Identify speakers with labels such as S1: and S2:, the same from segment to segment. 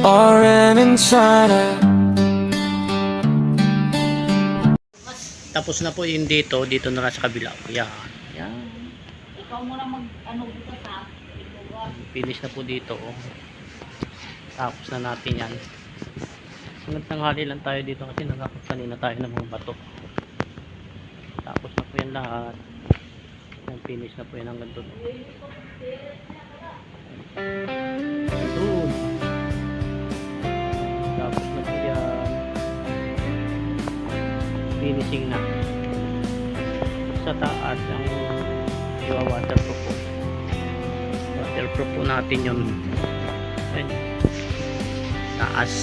S1: or an insider.
S2: Tapos na po yung dito na lang sa kabila. Yan. Yan.
S3: Ikaw muna mag-ano dito sa
S2: Finish na po dito. Oh. Tapos na natin yan. Hanggang tanghali lang tayo dito kasi nagkakasanin na tayo ng mga bato. Tapos na po yan lahat. Yan, finish na po yan hanggang doon. Doon. Tapos na po yan. Finishing na. Sa taas ang waterproof po. Waterproof po natin yun. Ayun. Taas.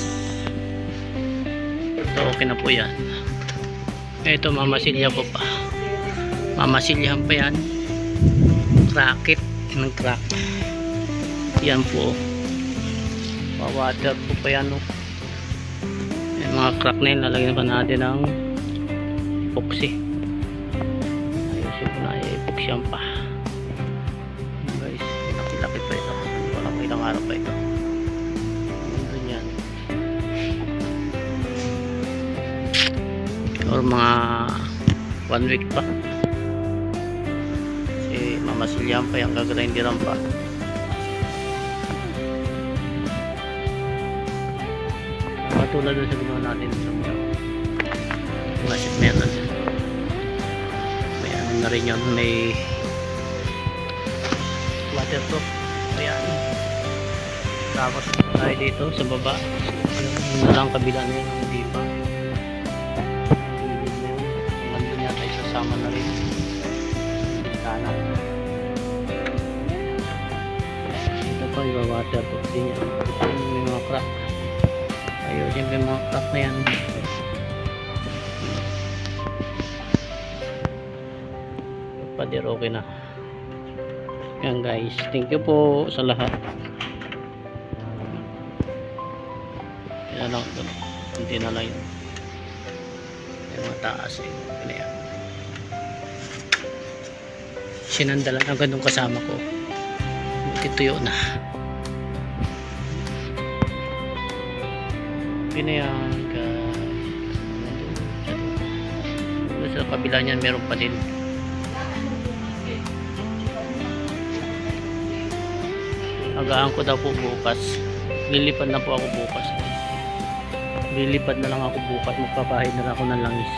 S2: Ito okay na po yan. Ito mamasilya po pa. Mamasilyahan pa yan. Crackit. Ng crack. Yan po. Waterproof pa yan. Yung mga crack na yun. Lalagyan pa natin ng epoxy. Ayusin ko na epoxy yan pa. Guys, laki-laki pa ito. Walang ilang araw pa ito. Ganyan. Or mga 1 week pa. Kasi mamasilyahan pa yan, gagrindiran pa. Katulad na sa ginawa natin sa mga sheet metal. May ano na rin yun, may waterproof. Ayan. Tapos tayo dito sa baba. Yun na lang kabila na yun, hindi pa. Nandun yata isasama na rin. Sana. Ito pa yung waterproof din yan. May mga crack. Ayusin yung mga crack na yan. Pader okay na. Yan guys, thank you po sa lahat. Yan lang ito. Kunti na lang yun. Yung mataas eh. Yan. Sinandalan ang gandong kasama ko. Tituyo na. Okay na yan guys. Sa kabila niyan meron pa din. Agahan ko daw po bukas. Lilipad na po ako bukas. Lilipad na lang ako bukas. Magpapahid na lang ako ng langis.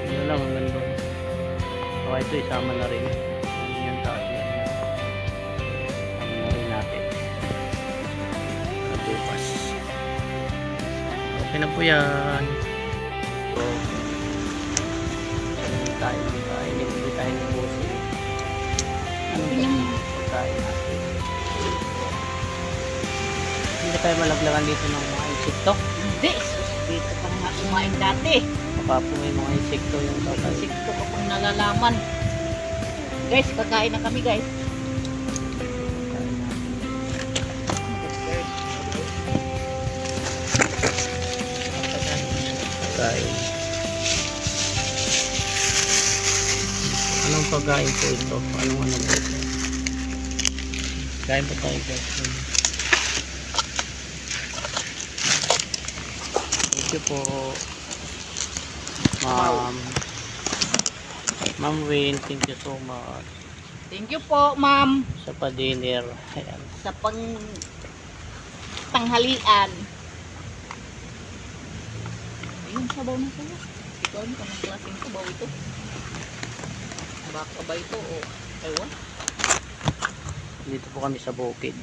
S2: Ano lang hanggang doon. So ito isama na rin. Yan taas na. Isama na rin natin. Bukas. Okay na po yan. So tayo hindi tayo nabusin. Ano pagkain natin? Hindi tayo malaglagan dito ng mga insekto.
S3: Hindi. Dito pa nga kumain dati.
S2: Baka po may mga insekto yung tatay.
S3: Insekto ko pang nalalaman. Guys, kakain na kami guys.
S2: Pagkain. Anong pagkain po ito? Anong ano po ito? Kain po tayo guys. Thank you po. Ma'am Wayne, thank you so much.
S3: Thank you po, ma'am.
S2: Sa pa-dinner. Ayan.
S3: Sa pang tanghalian. Ayun, sabaw na sa'yo. Ikaw, ano ka ng klaseng sabaw ito? Baka ba ito o ewan?
S2: Dito po kami sa bukid.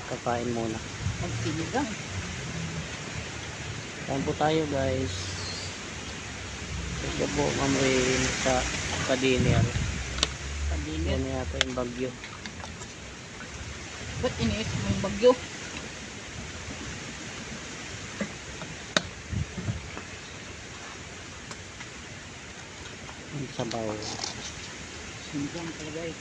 S2: Kakain muna.
S3: Ang sinigang.
S2: Kain po tayo guys. Ito po Ma'am Rain sa pa-dinner.
S3: Pag-init.
S2: Yan yata yung bagyo.
S3: Ba't iniis mo yung bagyo?
S2: Ang sabaw.
S3: Sinigang pala guys.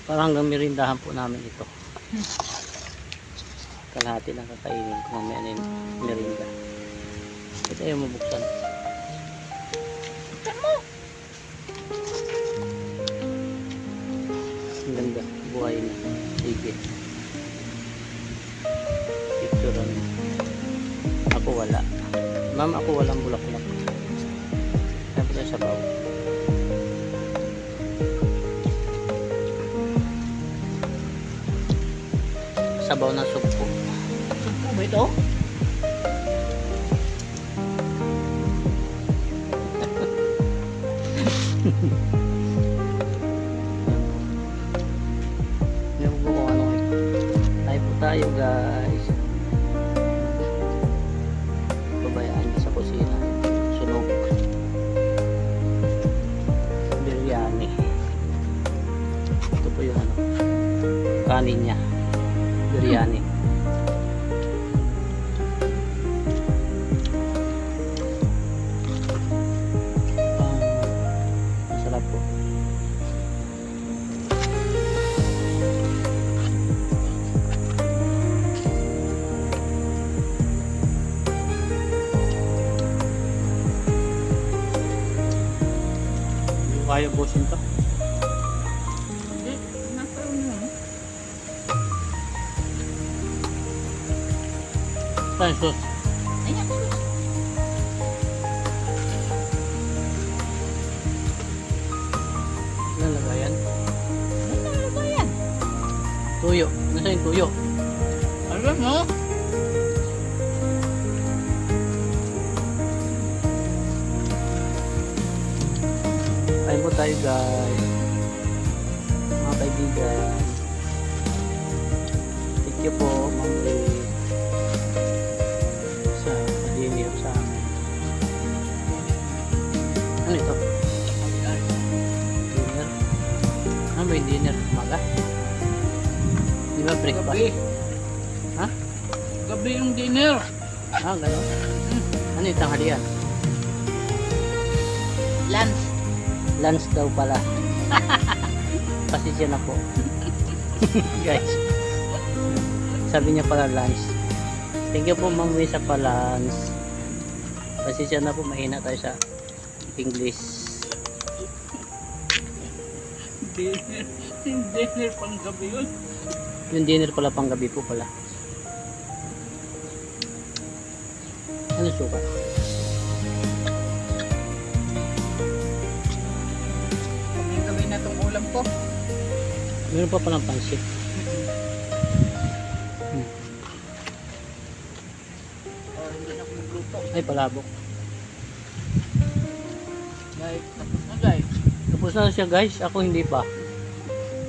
S2: Parang hanggang merindahan po namin ito. Kalahati lang kakainin kung may ano yung merinda. Ito yung mabuksan. Sige. Picturean mo. Ako wala. Ma'am, ako walang bulaklak. Tapos sa sabaw. Sabaw ng sugpo.
S3: Sumpo ba ito?
S2: Yung po kung ano. Tayo po tayo guys. Babayaan niya sa kusina. Sunog. Biryani. Ito po yung ano. Kanin niya. Biryani. Masarap po. Hindi kaya busin to.
S3: Hindi. Nakaroon mo.
S2: Saan sus?
S3: Ayan.
S2: Lalagayan.
S3: Ano ba yan?
S2: Tuyo. Nasaan yung tuyo?
S3: Alam mo?
S2: Kain po tayo guys. Mga kaibigan. Thank you po Ma'am Lee sa dinner sa amin. Ano ito? Dinner? Ano ba yung dinner? Umaga? Di ba breakfast?
S3: Gabi.
S2: Ha?
S3: Gabi yung dinner.
S2: Ah, gano'n? Ano yung tanghalian?
S3: Lunch.
S2: Lunch daw pala. Pasensya na po. Guys. Sabi niya pala lunch. Thank you po Ma'am Wei sa pa-lunch. Pasensya na po, mahina tayo sa English.
S3: Dinner. Dinner pang gabi yun.
S2: Yung dinner pala pang gabi po pala. Ano suka?
S3: Yung gabi na itong ulam ko.
S2: Meron pa palang pansit.
S3: Hindi na ako magluto.
S2: Ay, palabok.
S3: Guys, tapos na guys.
S2: Tapos na siya guys. Ako hindi pa.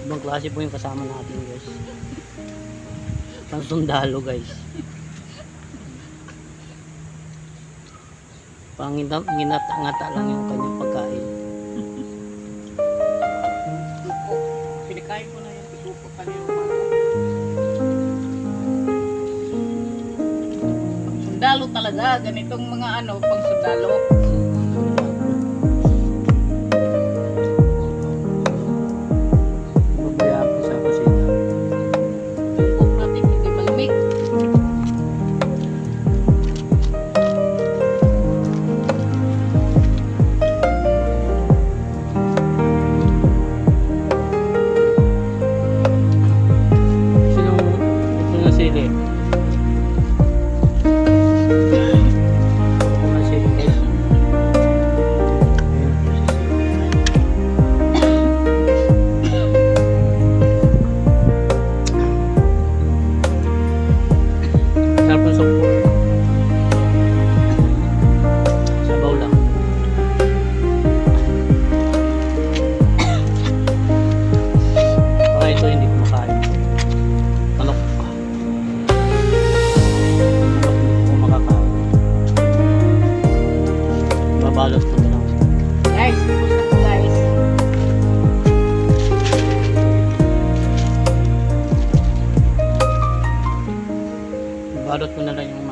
S2: Ibang klase po yung kasama natin guys. Pansundalo guys. Panginata-ngata lang yung kanyang pagkain.
S3: Supo. Pinakain ko na yung supo kanina. Pangsundalo talaga. Ganitong mga ano, pangsundalo.
S2: Babayaan ko sa kusina.
S3: Supo natin hindi malamig.
S2: Sinong sili? Sinong sili guys? Sarap ng sukpo. Sabaw lang. Baka ito hindi kumakain. Manok. Manok hindi ko makakain. Babalot ko na lang.
S3: Guys, tapos na po guys.
S2: Babalot ko na lang yung